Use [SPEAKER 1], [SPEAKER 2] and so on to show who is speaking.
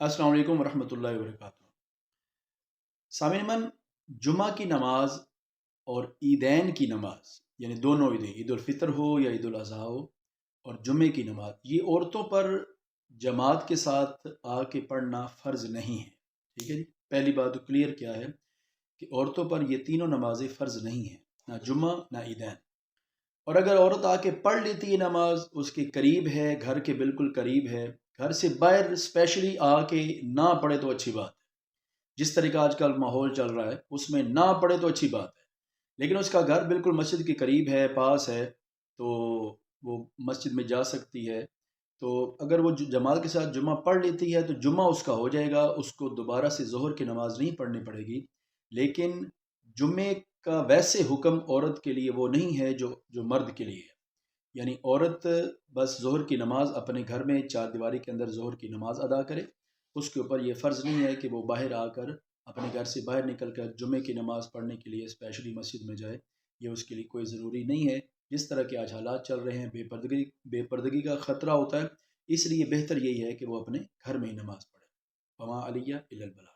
[SPEAKER 1] السلام علیکم ورحمۃ اللہ وبرکاتہ۔ سامعین من، جمعہ کی نماز اور عیدین کی نماز، یعنی دونوں عیدیں، عید الفطر ہو یا عید الاضحیٰ ہو، اور جمعے کی نماز، یہ عورتوں پر جماعت کے ساتھ آ کے پڑھنا فرض نہیں ہے۔ ٹھیک ہے جی، پہلی بات تو کلیئر کیا ہے کہ عورتوں پر یہ تینوں نمازیں فرض نہیں ہیں، نہ جمعہ نہ عیدین۔ اور اگر عورت آ کے پڑھ لیتی ہے نماز، اس کے قریب ہے، گھر کے بالکل قریب ہے، گھر سے باہر اسپیشلی آ کے نہ پڑھے تو اچھی بات ہے۔ جس طرح کا آج کل ماحول چل رہا ہے اس میں نہ پڑھے تو اچھی بات ہے، لیکن اس کا گھر بالکل مسجد کے قریب ہے، پاس ہے، تو وہ مسجد میں جا سکتی ہے۔ تو اگر وہ جماعت کے ساتھ جمعہ پڑھ لیتی ہے تو جمعہ اس کا ہو جائے گا، اس کو دوبارہ سے ظہر کی نماز نہیں پڑھنی پڑے گی۔ لیکن جمعے کا ویسے حکم عورت کے لیے وہ نہیں ہے جو مرد کے لیے ہے۔ یعنی عورت بس ظہر کی نماز اپنے گھر میں چار دیواری کے اندر ظہر کی نماز ادا کرے، اس کے اوپر یہ فرض نہیں ہے کہ وہ باہر آ کر اپنے گھر سے باہر نکل کر جمعے کی نماز پڑھنے کے لیے اسپیشلی مسجد میں جائے، یہ اس کے لیے کوئی ضروری نہیں ہے۔ جس طرح کے آج حالات چل رہے ہیں، بے پردگی کا خطرہ ہوتا ہے، اس لیے بہتر یہی ہے کہ وہ اپنے گھر میں ہی نماز پڑھے۔ وما علیہ الا البلاغ۔